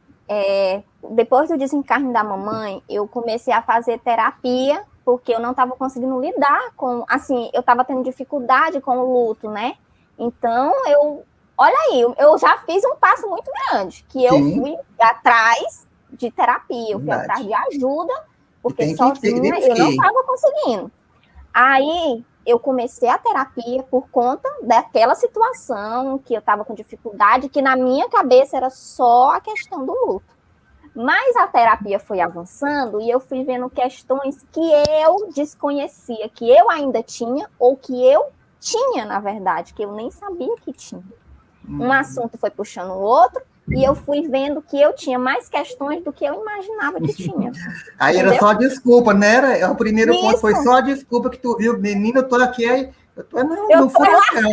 depois do desencarne da mamãe, eu comecei a fazer terapia porque eu não estava conseguindo lidar com, assim, eu estava tendo dificuldade com o luto, né? Então, olha aí, eu já fiz um passo muito grande, que eu fui atrás de terapia, eu fui atrás de ajuda, porque sozinha eu não estava conseguindo. Aí, eu comecei a terapia por conta daquela situação que eu estava com dificuldade, que na minha cabeça era só a questão do luto. Mas a terapia foi avançando e eu fui vendo questões que eu desconhecia, que eu ainda tinha, ou que eu tinha, na verdade, que eu nem sabia que tinha. Um assunto foi puxando o outro, e eu fui vendo que eu tinha mais questões do que eu imaginava que tinha. Aí entendeu? era só desculpa, né? O primeiro ponto foi só desculpa que tu viu, menina, eu tô aqui, eu tô no furacão,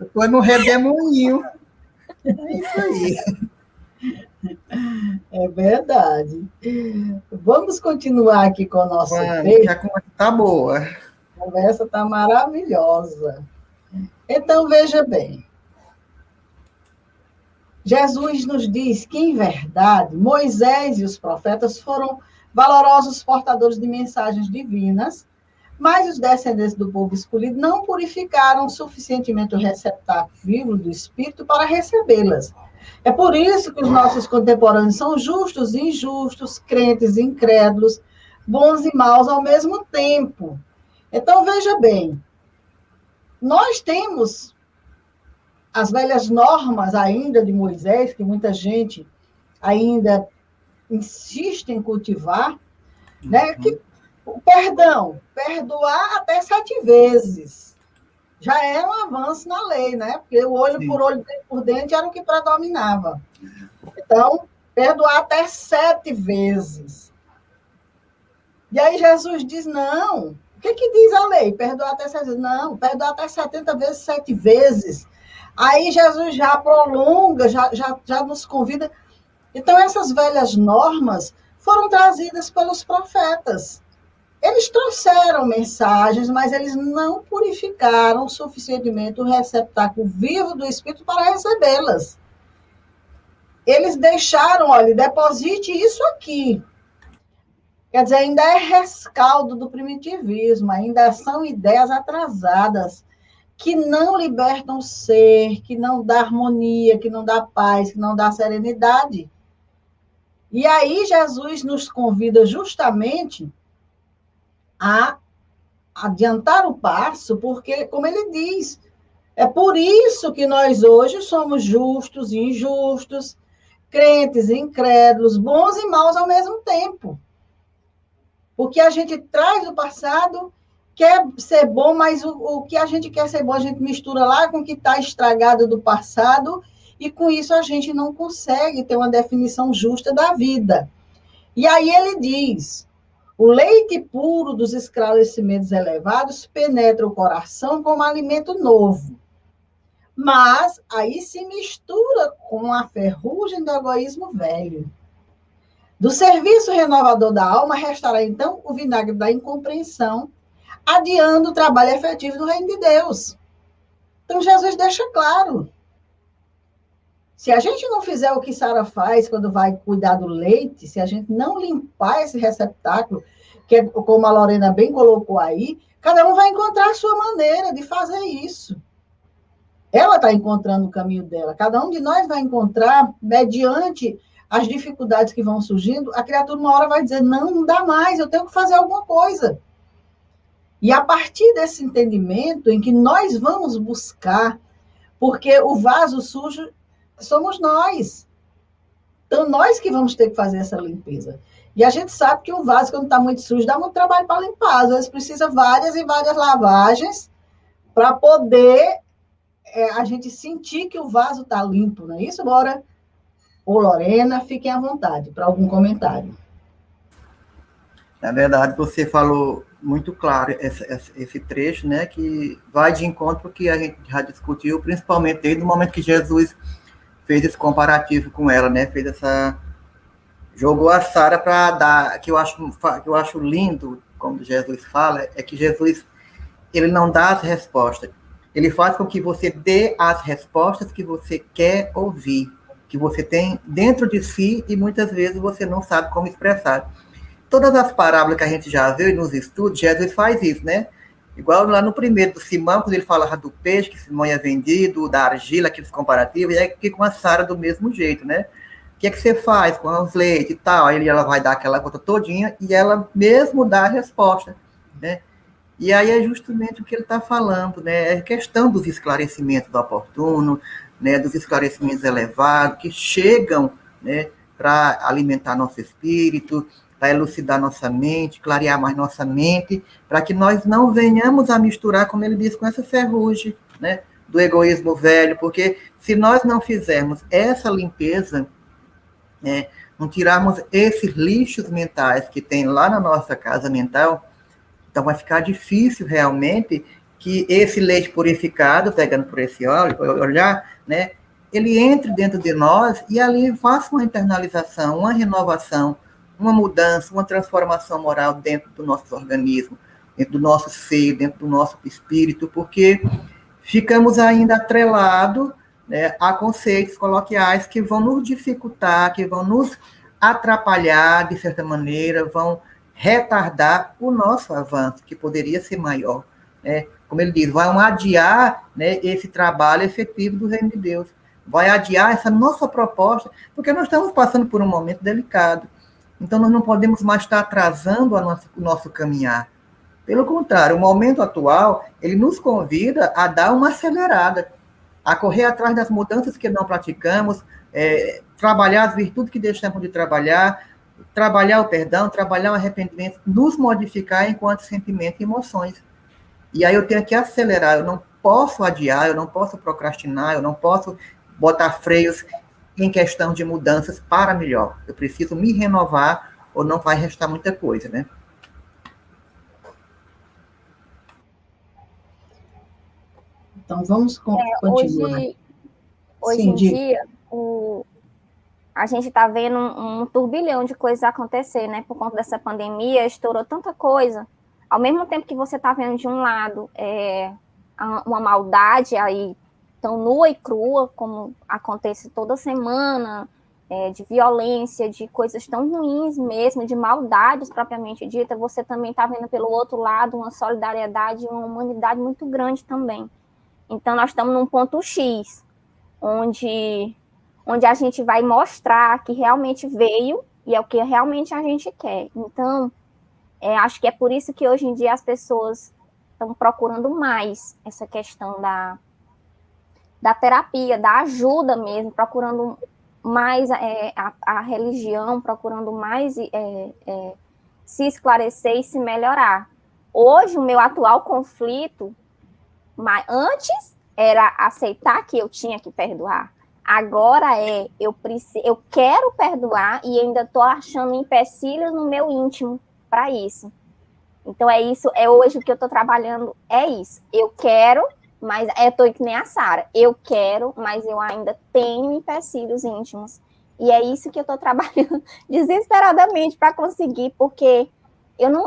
eu tô no redemoinho. É isso aí. É verdade. Vamos continuar aqui com o nosso texto. A conversa tá boa. A conversa está maravilhosa. Então, veja bem. Jesus nos diz que, em verdade, Moisés e os profetas foram valorosos portadores de mensagens divinas, mas os descendentes do povo escolhido não purificaram suficientemente o receptáculo vivo do Espírito para recebê-las. É por isso que os nossos contemporâneos são justos e injustos, crentes e incrédulos, bons e maus ao mesmo tempo. Então, veja bem, nós temos as velhas normas ainda de Moisés, que muita gente ainda insiste em cultivar, né? Que o perdão, perdoar até 7 vezes, já é um avanço na lei, né? Porque o olho por olho, dente por dente, era o que predominava. Então, perdoar até 7 vezes. E aí Jesus diz, não. O que diz a lei? Perdoar até 7 vezes. Não, perdoar até 70 vezes, 7 vezes. Aí Jesus já prolonga, já nos convida. Então, essas velhas normas foram trazidas pelos profetas. Eles trouxeram mensagens, mas eles não purificaram suficientemente o receptáculo vivo do Espírito para recebê-las. Eles deixaram, olha, deposite isso aqui. Quer dizer, ainda é rescaldo do primitivismo, ainda são ideias atrasadas, que não libertam o ser, que não dá harmonia, que não dá paz, que não dá serenidade. E aí Jesus nos convida justamente a adiantar o passo, porque, como ele diz, é por isso que nós hoje somos justos e injustos, crentes e incrédulos, bons e maus ao mesmo tempo. Porque a gente traz do passado, quer ser bom, mas o que a gente quer ser bom, a gente mistura lá com o que está estragado do passado, e com isso a gente não consegue ter uma definição justa da vida. E aí ele diz, o leite puro dos esclarecimentos elevados penetra o coração como alimento novo, mas aí se mistura com a ferrugem do egoísmo velho. Do serviço renovador da alma restará então o vinagre da incompreensão, adiando o trabalho efetivo do reino de Deus. Então, Jesus deixa claro. Se a gente não fizer o que Sara faz quando vai cuidar do leite, se a gente não limpar esse receptáculo, que é, como a Lorena bem colocou aí, cada um vai encontrar a sua maneira de fazer isso. Ela está encontrando o caminho dela. Cada um de nós vai encontrar, mediante as dificuldades que vão surgindo, a criatura uma hora vai dizer, não dá mais, eu tenho que fazer alguma coisa. E a partir desse entendimento em que nós vamos buscar, porque o vaso sujo somos nós. Então, nós que vamos ter que fazer essa limpeza. E a gente sabe que um vaso, quando está muito sujo, dá muito trabalho para limpar. Às vezes precisa várias e várias lavagens para poder a gente sentir que o vaso está limpo, não é isso? Bora. Ô, Lorena, fiquem à vontade para algum comentário. Na verdade, você falou muito claro esse trecho, né, que vai de encontro que a gente já discutiu, principalmente desde o momento que Jesus fez esse comparativo com ela, né, jogou a Sara para dar, que eu acho lindo, como Jesus fala, é que Jesus, ele não dá as respostas, ele faz com que você dê as respostas que você quer ouvir, que você tem dentro de si e muitas vezes você não sabe como expressar. todas as parábolas que a gente já viu e nos estudos, Jesus faz isso, né? Igual lá no primeiro do Simão, quando ele falava do peixe, que Simão ia vendido, da argila, aqueles comparativos, e aqui com a Sara do mesmo jeito, né? O que é que você faz com os leites e tal? Aí ela vai dar aquela conta todinha e ela mesmo dá a resposta, né? E aí é justamente o que ele está falando, né? É questão dos esclarecimentos oportunos, né? Dos esclarecimentos elevados, que chegam, né? Para alimentar nosso espírito, para elucidar nossa mente, clarear mais nossa mente, para que nós não venhamos a misturar, como ele diz, com essa ferrugem, né, do egoísmo velho, porque se nós não fizermos essa limpeza, né, não tirarmos esses lixos mentais que tem lá na nossa casa mental, então vai ficar difícil realmente que esse leite purificado, pegando por esse olhar, né, ele entre dentro de nós e ali faça uma internalização, uma renovação, uma mudança, uma transformação moral dentro do nosso organismo, dentro do nosso ser, dentro do nosso espírito, porque ficamos ainda atrelados, né, a conceitos coloquiais que vão nos dificultar, que vão nos atrapalhar, de certa maneira, vão retardar o nosso avanço, que poderia ser maior, né? Como ele diz, vai adiar, né, esse trabalho efetivo do reino de Deus, vai adiar essa nossa proposta, porque nós estamos passando por um momento delicado. Então, nós não podemos mais estar atrasando o nosso caminhar. Pelo contrário, o momento atual, ele nos convida a dar uma acelerada, a correr atrás das mudanças que não praticamos, trabalhar as virtudes que deixamos de trabalhar o perdão, trabalhar o arrependimento, nos modificar enquanto sentimentos e emoções. E aí eu tenho que acelerar, eu não posso adiar, eu não posso procrastinar, eu não posso botar freios em questão de mudanças para melhor. Eu preciso me renovar ou não vai restar muita coisa, né? Então, vamos continuar. Hoje em dia, a gente está vendo um turbilhão de coisas acontecer, né? Por conta dessa pandemia, estourou tanta coisa. Ao mesmo tempo que você está vendo de um lado uma maldade aí tão nua e crua, como acontece toda semana, de violência, de coisas tão ruins mesmo, de maldades propriamente dita, você também está vendo pelo outro lado uma solidariedade, uma humanidade muito grande também. Então, nós estamos num ponto X, onde a gente vai mostrar que realmente veio e é o que realmente a gente quer. Então, acho que é por isso que hoje em dia as pessoas estão procurando mais essa questão da terapia, da ajuda mesmo, procurando mais a religião, procurando mais se esclarecer e se melhorar. Hoje, o meu atual conflito, antes era aceitar que eu tinha que perdoar. Agora eu quero perdoar e ainda estou achando empecilhos no meu íntimo para isso. Então hoje o que eu estou trabalhando é isso. Eu quero, mas eu estou que nem a Sara. Eu quero, mas eu ainda tenho empecilhos íntimos. E é isso que eu estou trabalhando desesperadamente para conseguir, porque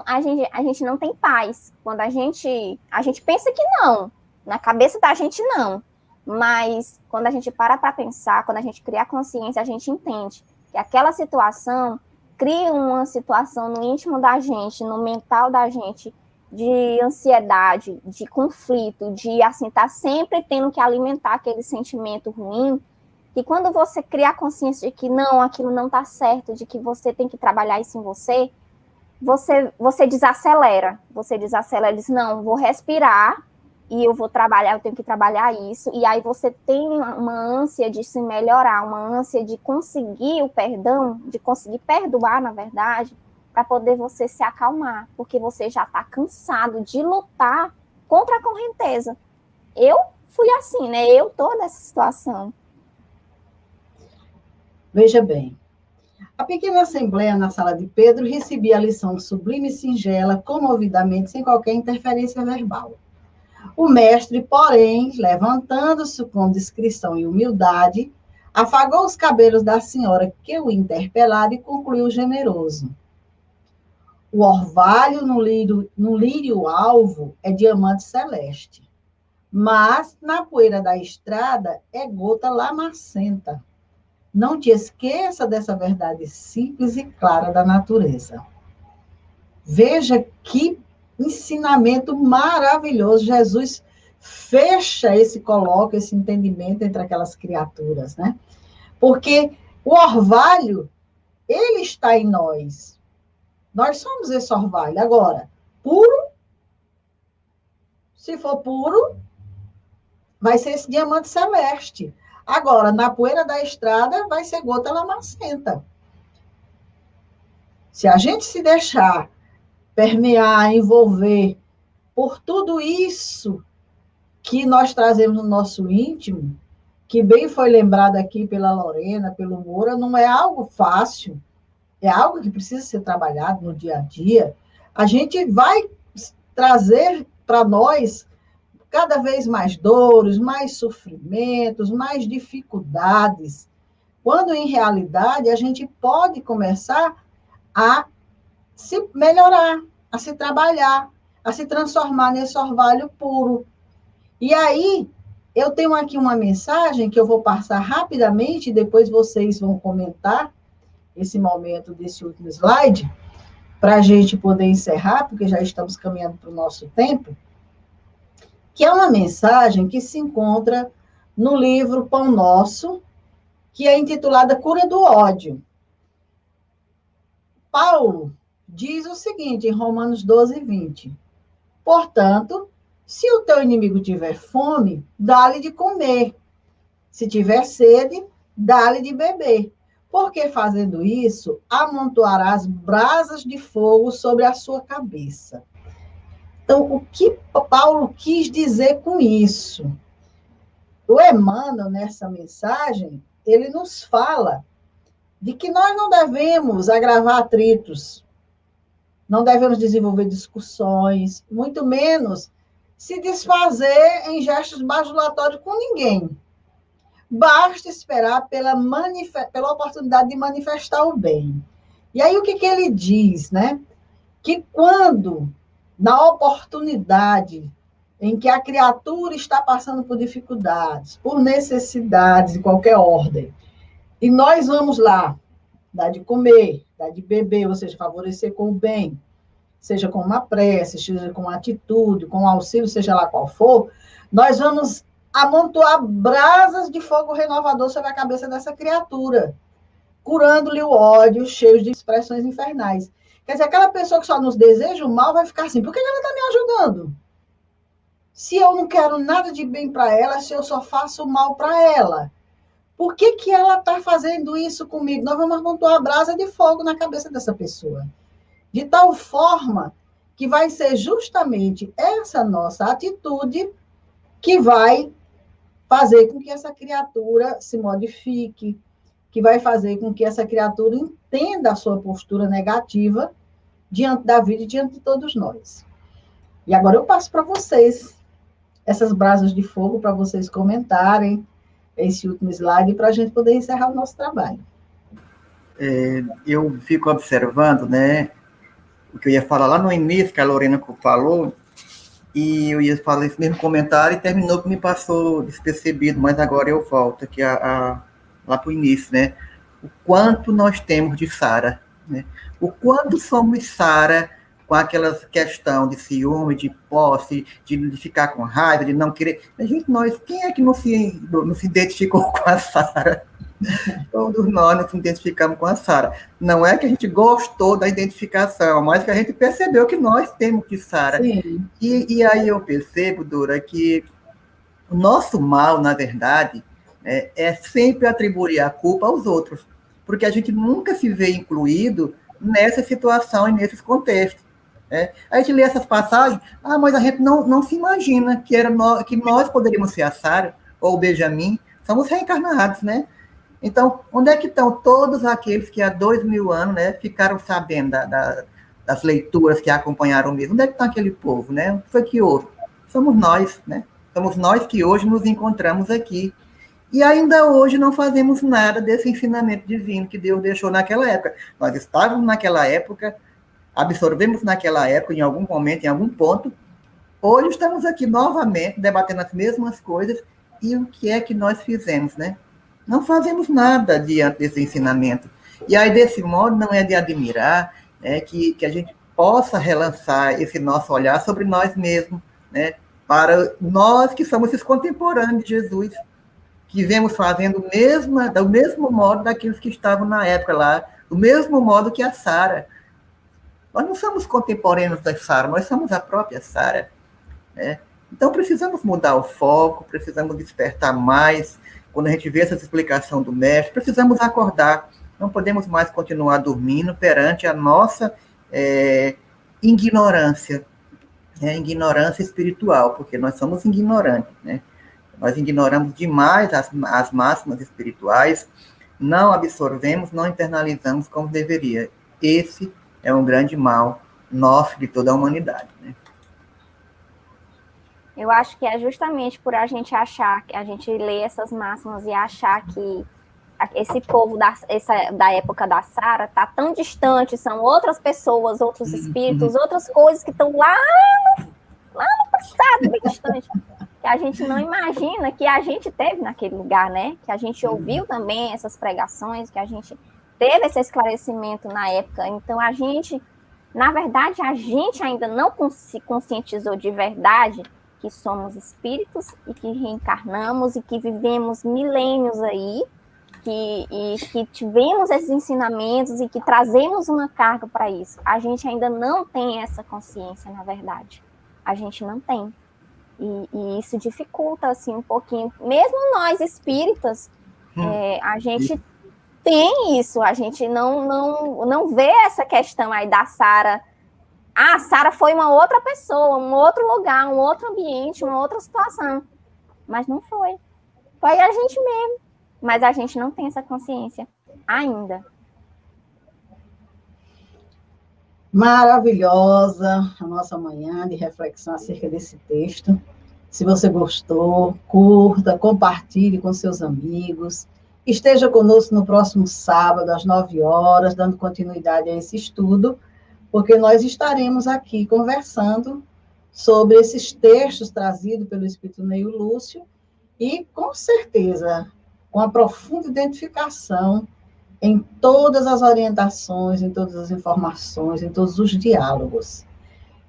a gente não tem paz. Quando a gente pensa que não, na cabeça da gente não. Mas quando a gente para pensar, quando a gente cria consciência, a gente entende que aquela situação cria uma situação no íntimo da gente, no mental da gente, de ansiedade, de conflito, de assim, tá sempre tendo que alimentar aquele sentimento ruim, e quando você cria a consciência de que não, aquilo não tá certo, de que você tem que trabalhar isso em você desacelera, e diz, não, vou respirar, e eu vou trabalhar, eu tenho que trabalhar isso, e aí você tem uma ânsia de se melhorar, uma ânsia de conseguir o perdão, de conseguir perdoar, na verdade, para poder você se acalmar, porque você já está cansado de lutar contra a correnteza. Eu fui assim, né? Eu estou nessa situação. Veja bem, a pequena assembleia na sala de Pedro recebia a lição sublime e singela, comovidamente, sem qualquer interferência verbal. O mestre, porém, levantando-se com discrição e humildade, afagou os cabelos da senhora que o interpelara e concluiu generoso. O orvalho no lírio alvo é diamante celeste, mas na poeira da estrada é gota lamacenta. Não te esqueça dessa verdade simples e clara da natureza. Veja que ensinamento maravilhoso. Jesus coloca esse entendimento entre aquelas criaturas, né? Porque o orvalho, ele está em nós. Nós somos esse orvalho. Agora, puro, se for puro, vai ser esse diamante celeste. Agora, na poeira da estrada, vai ser gota lamacenta. Se a gente se deixar permear, envolver por tudo isso que nós trazemos no nosso íntimo, que bem foi lembrado aqui pela Lorena, pelo Moura, não é algo fácil, é algo que precisa ser trabalhado no dia a dia. A gente vai trazer para nós cada vez mais dores, mais sofrimentos, mais dificuldades, quando, em realidade, a gente pode começar a se melhorar, a se trabalhar, a se transformar nesse orvalho puro. E aí, eu tenho aqui uma mensagem que eu vou passar rapidamente, e depois vocês vão comentar esse momento desse último slide, para a gente poder encerrar, porque já estamos caminhando para o nosso tempo, que é uma mensagem que se encontra no livro Pão Nosso, que é intitulada Cura do Ódio. Paulo diz o seguinte, em Romanos 12, 20. Portanto, se o teu inimigo tiver fome, dá-lhe de comer. Se tiver sede, dá-lhe de beber. Porque fazendo isso, amontoarás brasas de fogo sobre a sua cabeça. Então, o que Paulo quis dizer com isso? O Emmanuel, nessa mensagem, ele nos fala de que nós não devemos agravar atritos, não devemos desenvolver discussões, muito menos se desfazer em gestos bajulatórios com ninguém. Basta esperar pela oportunidade de manifestar o bem. E aí, o que ele diz, né? Que quando, na oportunidade em que a criatura está passando por dificuldades, por necessidades de qualquer ordem, e nós vamos lá, dar de comer, dar de beber, ou seja, favorecer com o bem, seja com uma prece, seja com uma atitude, com auxílio, seja lá qual for, nós vamos amontoar brasas de fogo renovador sobre a cabeça dessa criatura, curando-lhe o ódio, cheio de expressões infernais. Quer dizer, aquela pessoa que só nos deseja o mal vai ficar assim, por que ela está me ajudando? Se eu não quero nada de bem para ela, se eu só faço o mal para ela, por que ela está fazendo isso comigo? Nós vamos amontoar a brasa de fogo na cabeça dessa pessoa. De tal forma que vai ser justamente essa nossa atitude que vai fazer com que essa criatura se modifique, que vai fazer com que essa criatura entenda a sua postura negativa diante da vida e diante de todos nós. E agora eu passo para vocês essas brasas de fogo para vocês comentarem esse último slide para a gente poder encerrar o nosso trabalho. Eu fico observando, né, o que eu ia falar lá no início, que a Lorena falou, e eu ia falar esse mesmo comentário e terminou que me passou despercebido, mas agora eu volto aqui lá para o início, né? O quanto nós temos de Sara, né? O quanto somos Sara com aquela questão de ciúme, de posse, de ficar com raiva, de não querer. Quem é que não se identificou com a Sara? Todos nós nos identificamos com a Sara. Não é que a gente gostou da identificação, mas que a gente percebeu que nós temos que Sara. E aí eu percebo, Dora, que o nosso mal, na verdade, é sempre atribuir a culpa aos outros, porque a gente nunca se vê incluído nessa situação e nesses contextos. A gente lê essas passagens, mas a gente não se imagina que nós poderíamos ser a Sara ou o Benjamin, somos reencarnados, né? Então, onde é que estão todos aqueles que há 2000 anos, né, ficaram sabendo das leituras que acompanharam mesmo? Onde é que está aquele povo, né? O que foi que houve? Somos nós, né? Somos nós que hoje nos encontramos aqui. E ainda hoje não fazemos nada desse ensinamento divino que Deus deixou naquela época. Nós estávamos naquela época, absorvemos naquela época, em algum momento, em algum ponto. Hoje estamos aqui novamente, debatendo as mesmas coisas. E o que é que nós fizemos, né? Não fazemos nada diante desse ensinamento. E aí, desse modo, não é de admirar que a gente possa relançar esse nosso olhar sobre nós mesmos, né? Para nós que somos esses contemporâneos de Jesus, que vemos fazendo do mesmo modo daqueles que estavam na época lá, do mesmo modo que a Sara. Nós não somos contemporâneos da Sara, nós somos a própria Sara, né? Então, precisamos mudar o foco, precisamos despertar mais. Quando a gente vê essa explicação do mestre, precisamos acordar. Não podemos mais continuar dormindo perante a nossa ignorância, ignorância espiritual, porque nós somos ignorantes, né? Nós ignoramos demais as máximas espirituais, não absorvemos, não internalizamos como deveria. Esse é um grande mal nosso, de toda a humanidade, né? Eu acho que é justamente por a gente achar, que a gente lê essas máximas e achar que esse povo da época da Sara está tão distante, são outras pessoas, outros espíritos, outras coisas que estão lá no passado, bem distante, que a gente não imagina que a gente teve naquele lugar, né? Que a gente ouviu também essas pregações, que a gente teve esse esclarecimento na época. Então, na verdade, a gente ainda não se conscientizou de verdade que somos espíritos e que reencarnamos e que vivemos milênios aí, e que tivemos esses ensinamentos e que trazemos uma carga para isso. A gente ainda não tem essa consciência, na verdade. A gente não tem. E isso dificulta, assim, um pouquinho. Mesmo nós, espíritas, a gente tem isso. A gente não vê essa questão aí da Sara. A Sara foi uma outra pessoa, um outro lugar, um outro ambiente, uma outra situação. Mas não foi. Foi a gente mesmo. Mas a gente não tem essa consciência ainda. Maravilhosa a nossa manhã de reflexão acerca desse texto. Se você gostou, curta, compartilhe com seus amigos. Esteja conosco no próximo sábado, às 9 horas, dando continuidade a esse estudo, porque nós estaremos aqui conversando sobre esses textos trazidos pelo Espírito Neio Lúcio e, com certeza, com a profunda identificação em todas as orientações, em todas as informações, em todos os diálogos.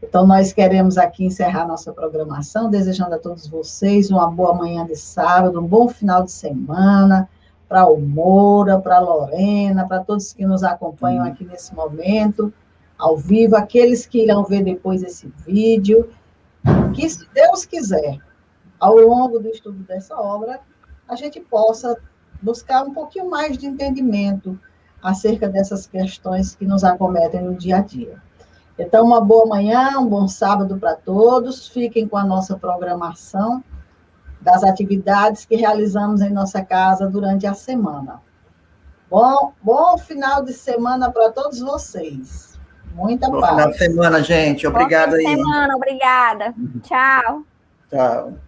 Então, nós queremos aqui encerrar nossa programação, desejando a todos vocês uma boa manhã de sábado, um bom final de semana, para o Moura, para a Lorena, para todos que nos acompanham aqui nesse momento, ao vivo, aqueles que irão ver depois esse vídeo, que, se Deus quiser, ao longo do estudo dessa obra, a gente possa buscar um pouquinho mais de entendimento acerca dessas questões que nos acometem no dia a dia. Então, uma boa manhã, um bom sábado para todos. Fiquem com a nossa programação das atividades que realizamos em nossa casa durante a semana. Bom final de semana para todos vocês. Muita paz. Bom final de semana, gente. Obrigado aí. Boa semana, obrigada. Tchau. Tchau.